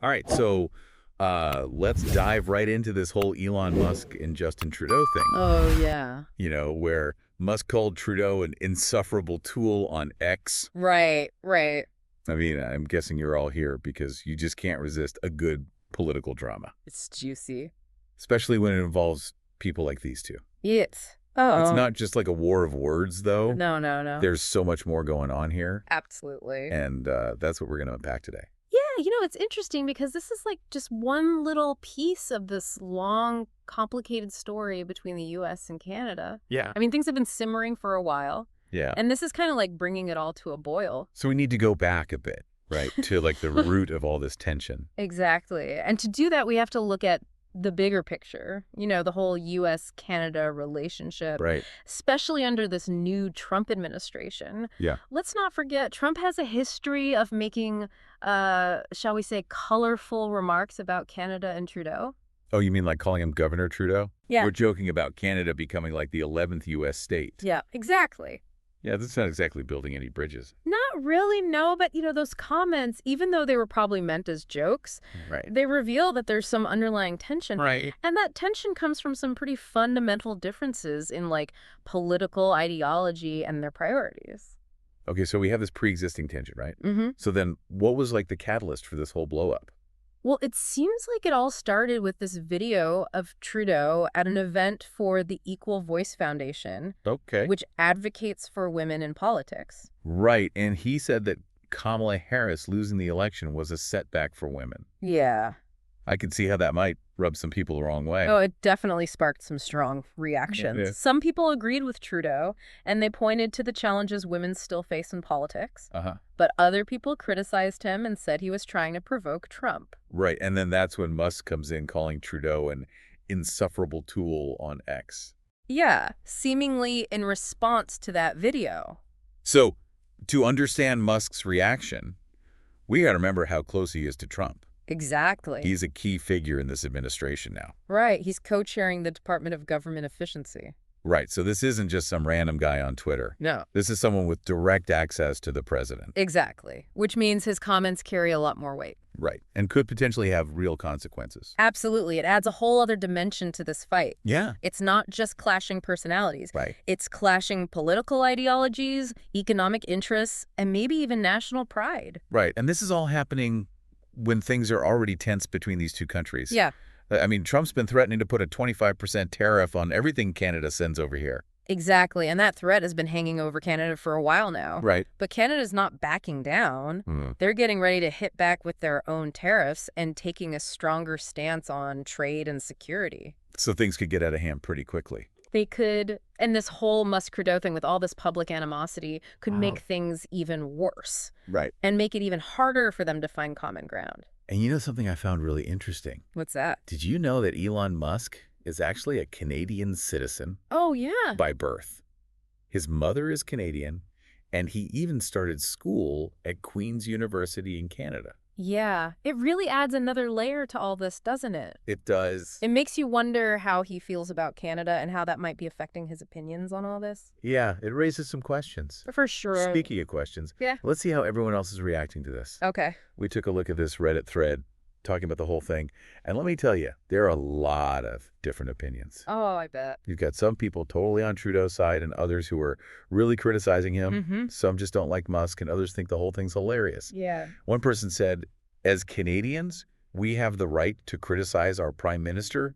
All right, so let's dive right into this whole Elon Musk and Justin Trudeau thing, Oh, yeah. where Musk called Trudeau an insufferable tool on X. Right, right. I mean, I'm guessing you're all here because you just can't resist a good political drama, It's juicy. especially when it involves people like these two. Yes. It's Oh, not just like a war of words, though. no, no, no. There's so much more going on here, Absolutely. and that's what we're going to unpack today. Yeah, it's interesting because this is like just one little piece of this long, complicated story between the U.S. and Canada. Yeah. I mean, things have been simmering for a while, Yeah. and this is kind of like bringing it all to a boil. So we need to go back a bit, right, to like the root of all this tension. Exactly. And to do that, we have to look at the bigger picture, the whole U.S.-Canada relationship, Right. especially under this new Trump administration. Yeah. Let's not forget, Trump has a history of making, shall we say, colorful remarks about Canada and Trudeau. Oh, you mean like calling him Governor Trudeau? Yeah. We're joking about Canada becoming like the 11th U.S. state. Yeah, exactly. Yeah, that's not exactly building any bridges. Not really, no, but those comments, even though they were probably meant as jokes, Right. they reveal that there's some underlying tension. Right. And that tension comes from some pretty fundamental differences in like political ideology and their priorities. Okay, so we have this pre-existing tension, right? Mm-hmm. So then what was like the catalyst for this whole blow-up? Well, it seems like it all started with this video of Trudeau at an event for the Equal Voice Foundation, Okay. which advocates for women in politics. Right, and he said that Kamala Harris losing the election was a setback for women. Yeah. I could see how that might rub some people the wrong way. Oh, it definitely sparked some strong reactions. Yeah. Some people agreed with Trudeau, and they pointed to the challenges women still face in politics. Uh-huh. But other people criticized him and said he was trying to provoke Trump. Right, and then that's when Musk comes in calling Trudeau an insufferable tool on X. Yeah, seemingly in response to that video. So, to understand Musk's reaction, we got to remember how close he is to Trump. Exactly. He's a key figure in this administration now. Right. He's co-chairing the Department of Government Efficiency. Right, so this isn't just some random guy on Twitter. No. This is someone with direct access to the president. Exactly. Which means his comments carry a lot more weight. Right, and could potentially have real consequences. Absolutely. It adds a whole other dimension to this fight. Yeah. It's not just clashing personalities. Right. It's clashing political ideologies, economic interests, and maybe even national pride. Right, and this is all happening when things are already tense between these two countries. Yeah. I mean, Trump's been threatening to put a 25% tariff on everything Canada sends over here. Exactly. And that threat has been hanging over Canada for a while now. Right. But Canada's not backing down. They're getting ready to hit back with their own tariffs and taking a stronger stance on trade and security. So things could get out of hand pretty quickly. They could, and this whole Musk-Trudeau thing with all this public animosity could make things even worse. Right. And make it even harder for them to find common ground. And you know something I found really interesting? What's that? Did you know that Elon Musk is actually a Canadian citizen Oh, yeah. by birth? His mother is Canadian, and he even started school at Queen's University in Canada. Yeah. It really adds another layer to all this, doesn't it? It does. It makes you wonder how he feels about Canada and how that might be affecting his opinions on all this. Yeah, it raises some questions. For sure. Speaking of questions, Yeah. let's see how everyone else is reacting to this. Okay. We took a look at this Reddit thread talking about the whole thing, and let me tell you, there are a lot of different opinions. Oh, I bet. You've got some people totally on Trudeau's side and others who are really criticizing him. Mm-hmm. Some just don't like Musk, and others think the whole thing's hilarious. Yeah. One person said, as Canadians, we have the right to criticize our prime minister.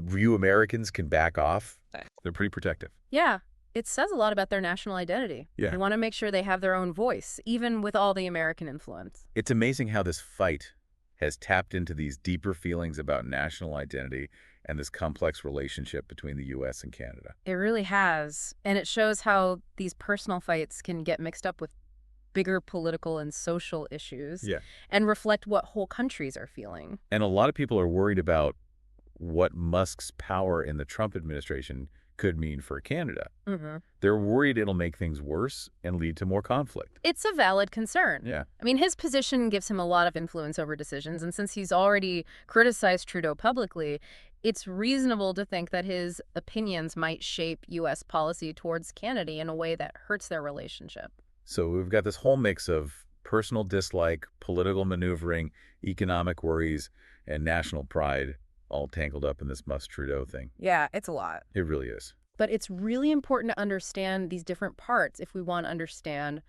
You Americans can back off. They're pretty protective. Yeah. It says a lot about their national identity. Yeah. They want to make sure they have their own voice, even with all the American influence. It's amazing how this fight has tapped into these deeper feelings about national identity and this complex relationship between the U.S. and Canada. It really has. And it shows how these personal fights can get mixed up with bigger political and social issues and reflect what whole countries are feeling. And a lot of people are worried about what Musk's power in the Trump administration could mean for Canada. Mm-hmm. They're worried it'll make things worse and lead to more conflict. It's a valid concern. Yeah. I mean, his position gives him a lot of influence over decisions, and since he's already criticized Trudeau publicly, it's reasonable to think that his opinions might shape U.S. policy towards Canada in a way that hurts their relationship. So we've got this whole mix of personal dislike, political maneuvering, economic worries, and national pride all tangled up in this Musk-Trudeau thing. Yeah, it's a lot. It really is. But it's really important to understand these different parts if we want to understand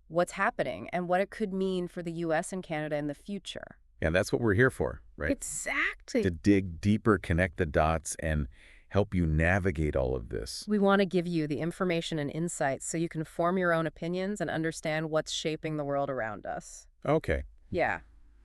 what's happening and what it could mean for the U.S. and Canada in the future. And that's what we're here for, right? Exactly. To dig deeper, connect the dots, and help you navigate all of this. We want to give you the information and insights so you can form your own opinions and understand what's shaping the world around us. Okay. Yeah.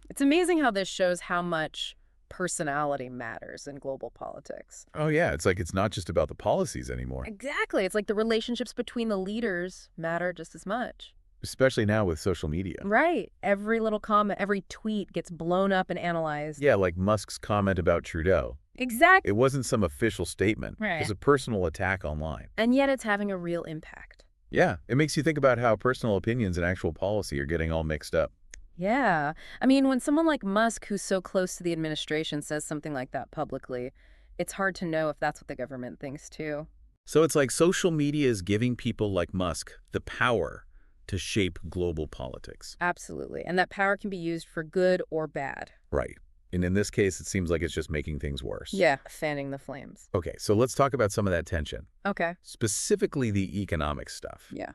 It's amazing how this shows how much personality matters in global politics. Oh, yeah. It's like it's not just about the policies anymore. Exactly. It's like the relationships between the leaders matter just as much. Especially now with social media. Right. Every little comment, every tweet gets blown up and analyzed. Yeah, like Musk's comment about Trudeau. Exactly. It wasn't some official statement. Right. It was a personal attack online. And yet it's having a real impact. Yeah, it makes you think about how personal opinions and actual policy are getting all mixed up. Yeah. I mean, when someone like Musk, who's so close to the administration, says something like that publicly, it's hard to know if that's what the government thinks, too. So it's like social media is giving people like Musk the power to shape global politics. Absolutely. And that power can be used for good or bad. Right. And in this case, it seems like it's just making things worse. Yeah, fanning the flames. Okay, so let's talk about some of that tension. Okay. Specifically the economic stuff. Yeah.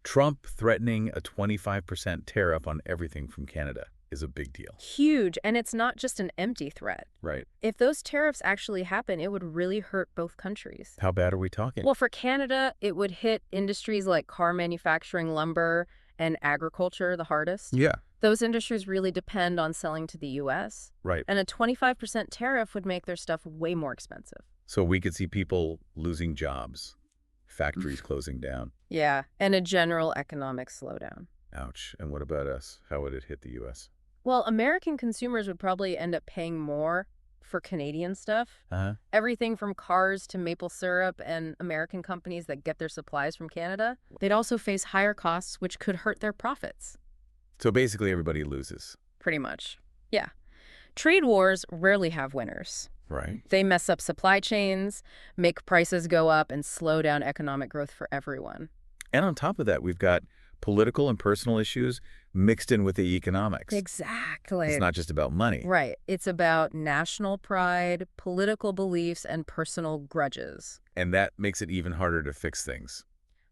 Trump threatening a 25% tariff on everything from Canada is a big deal. Huge. And it's not just an empty threat. Right. If those tariffs actually happen, it would really hurt both countries. How bad are we talking? Well, for Canada, it would hit industries like car manufacturing, lumber, and agriculture the hardest. Yeah. Those industries really depend on selling to the U.S. Right. And a 25% tariff would make their stuff way more expensive. So we could see people losing jobs, factories closing down. Yeah, and a general economic slowdown. Ouch. And what about us? How would it hit the U.S.? Well, American consumers would probably end up paying more for Canadian stuff. Uh-huh. Everything from cars to maple syrup and American companies that get their supplies from Canada. They'd also face higher costs, which could hurt their profits. So basically everybody loses. Pretty much. Yeah. Trade wars rarely have winners. Right. They mess up supply chains, make prices go up, and slow down economic growth for everyone. And on top of that, we've got political and personal issues mixed in with the economics. Exactly. It's not just about money. Right. It's about national pride, political beliefs, and personal grudges. And that makes it even harder to fix things.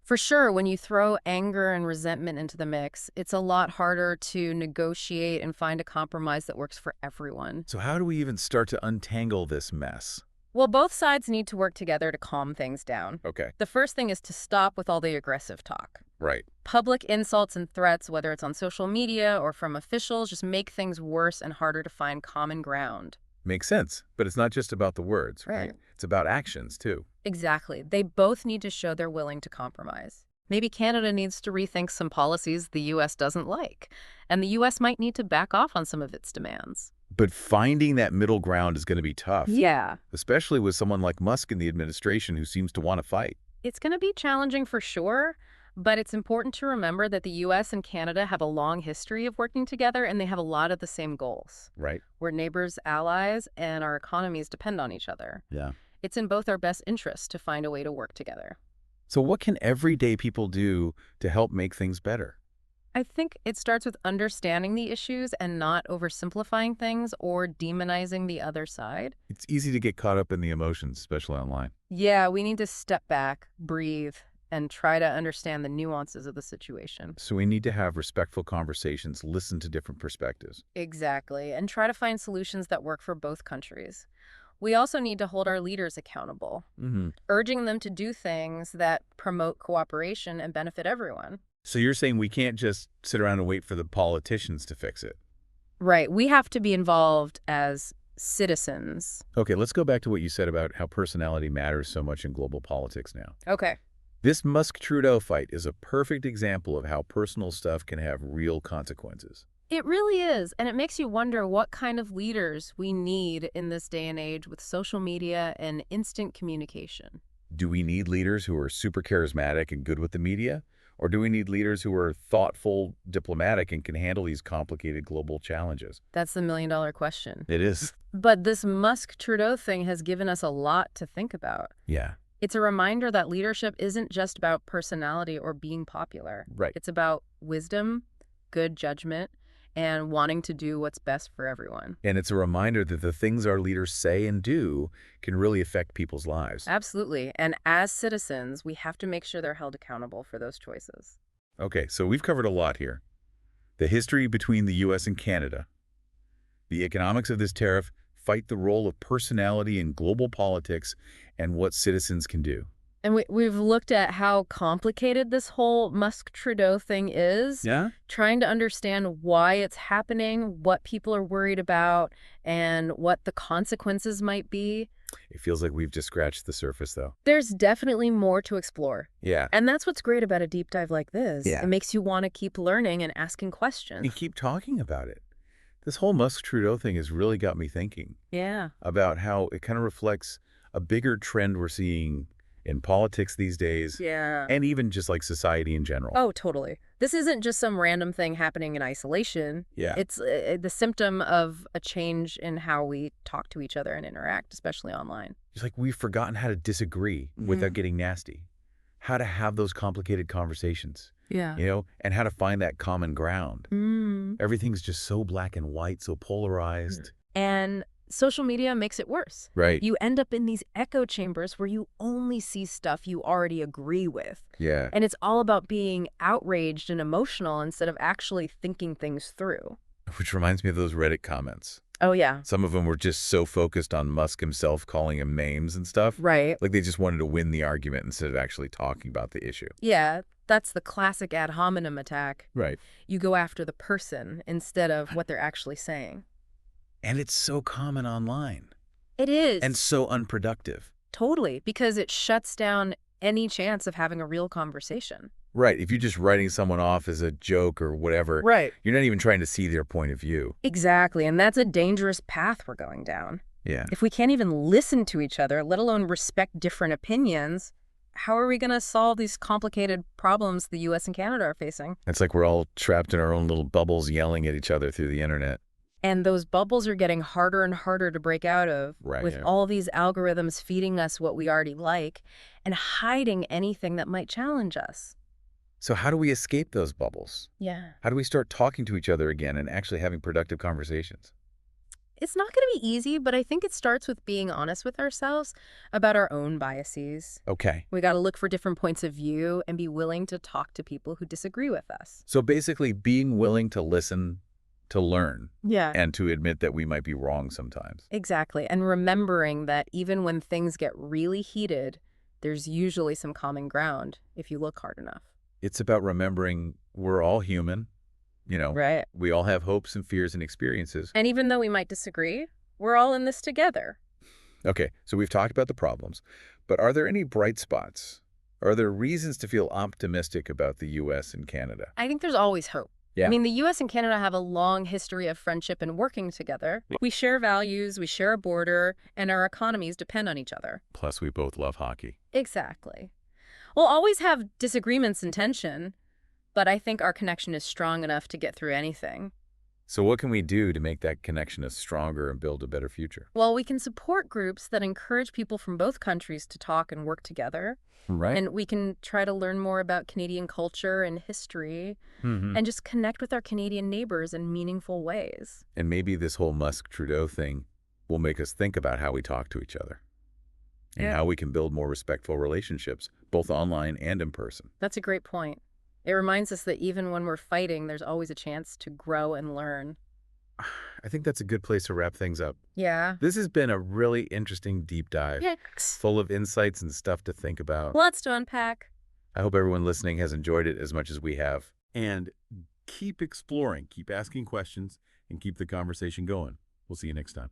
For sure, when you throw anger and resentment into the mix, it's a lot harder to negotiate and find a compromise that works for everyone. So how do we even start to untangle this mess? Well, both sides need to work together to calm things down. Okay. The first thing is to stop with all the aggressive talk. Right. Public insults and threats, whether it's on social media or from officials, just make things worse and harder to find common ground. Makes sense. But it's not just about the words, right? It's about actions, too. Exactly. They both need to show they're willing to compromise. Maybe Canada needs to rethink some policies the U.S. doesn't like, and the U.S. might need to back off on some of its demands. But finding that middle ground is going to be tough. Yeah. Especially with someone like Musk in the administration who seems to want to fight. It's going to be challenging for sure, but it's important to remember that the U.S. and Canada have a long history of working together, and they have a lot of the same goals. Right. We're neighbors, allies, and our economies depend on each other. Yeah. It's in both our best interests to find a way to work together. So what can everyday people do to help make things better? I think it starts with understanding the issues and not oversimplifying things or demonizing the other side. It's easy to get caught up in the emotions, especially online. Yeah, we need to step back, breathe, and try to understand the nuances of the situation. So we need to have respectful conversations, listen to different perspectives. Exactly, and try to find solutions that work for both countries. We also need to hold our leaders accountable, urging them to do things that promote cooperation and benefit everyone. So you're saying we can't just sit around and wait for the politicians to fix it? Right. We have to be involved as citizens. Okay, let's go back to what you said about how personality matters so much in global politics now. Okay. This Musk-Trudeau fight is a perfect example of how personal stuff can have real consequences. It really is, and it makes you wonder what kind of leaders we need in this day and age with social media and instant communication. Do we need leaders who are super charismatic and good with the media? Or do we need leaders who are thoughtful, diplomatic, and can handle these complicated global challenges? That's the million-dollar question. It is. But this Musk-Trudeau thing has given us a lot to think about. Yeah. It's a reminder that leadership isn't just about personality or being popular. Right. It's about wisdom, good judgment and wanting to do what's best for everyone. And it's a reminder that the things our leaders say and do can really affect people's lives. Absolutely. And as citizens, we have to make sure they're held accountable for those choices. Okay, so we've covered a lot here. The history between the U.S. and Canada, the economics of this tariff, fight the role of personality in global politics, and what citizens can do. And we've looked at how complicated this whole Musk-Trudeau thing is. Yeah? Trying to understand why it's happening, what people are worried about, and what the consequences might be. It feels like we've just scratched the surface, though. There's definitely more to explore. Yeah. And that's what's great about a deep dive like this. Yeah. It makes you want to keep learning and asking questions. And keep talking about it. This whole Musk-Trudeau thing has really got me thinking. Yeah. About how it kind of reflects a bigger trend we're seeing in politics these days. Yeah. And even just like society in general. Oh, totally. This isn't just some random thing happening in isolation. Yeah. It's the symptom of a change in how we talk to each other and interact, especially online. It's like we've forgotten how to disagree without getting nasty. How to have those complicated conversations. Yeah. You know, and how to find that common ground. Everything's just so black and white, so polarized. And social media makes it worse. Right. You end up in these echo chambers where you only see stuff you already agree with. Yeah. And it's all about being outraged and emotional instead of actually thinking things through. Which reminds me of those Reddit comments. Oh, yeah. Some of them were just so focused on Musk himself calling him names and stuff. Right. Like they just wanted to win the argument instead of actually talking about the issue. Yeah, that's the classic ad hominem attack. Right. You go after the person instead of what they're actually saying. And it's so common online. It is. And so unproductive. Totally, because it shuts down any chance of having a real conversation. Right. If you're just writing someone off as a joke or whatever, Right. You're not even trying to see their point of view. Exactly, and that's a dangerous path we're going down. Yeah. If we can't even listen to each other, let alone respect different opinions, how are we going to solve these complicated problems the U.S. and Canada are facing? It's like we're all trapped in our own little bubbles yelling at each other through the internet. And those bubbles are getting harder and harder to break out of, with all these algorithms feeding us what we already like and hiding anything that might challenge us. So how do we escape those bubbles? Yeah. How do we start talking to each other again and actually having productive conversations? It's not going to be easy, but I think it starts with being honest with ourselves about our own biases. Okay. We got to look for different points of view and be willing to talk to people who disagree with us. So basically being willing to listen, to learn, Yeah. and to admit that we might be wrong sometimes. Exactly. And remembering that even when things get really heated, there's usually some common ground if you look hard enough. It's about remembering we're all human. You know, Right. We all have hopes and fears and experiences. And even though we might disagree, we're all in this together. Okay, so we've talked about the problems, but are there any bright spots? Are there reasons to feel optimistic about the U.S. and Canada? I think there's always hope. Yeah. I mean, the U.S. and Canada have a long history of friendship and working together. We share values, we share a border, and our economies depend on each other. Plus, we both love hockey. Exactly. We'll always have disagreements and tension, but I think our connection is strong enough to get through anything. So what can we do to make that connection stronger and build a better future? Well, we can support groups that encourage people from both countries to talk and work together. Right. And we can try to learn more about Canadian culture and history and just connect with our Canadian neighbors in meaningful ways. And maybe this whole Musk-Trudeau thing will make us think about how we talk to each other and how we can build more respectful relationships, both online and in person. That's a great point. It reminds us that even when we're fighting, there's always a chance to grow and learn. I think that's a good place to wrap things up. Yeah. This has been a really interesting deep dive, full of insights and stuff to think about. Lots to unpack. I hope everyone listening has enjoyed it as much as we have. And keep exploring, keep asking questions, and keep the conversation going. We'll see you next time.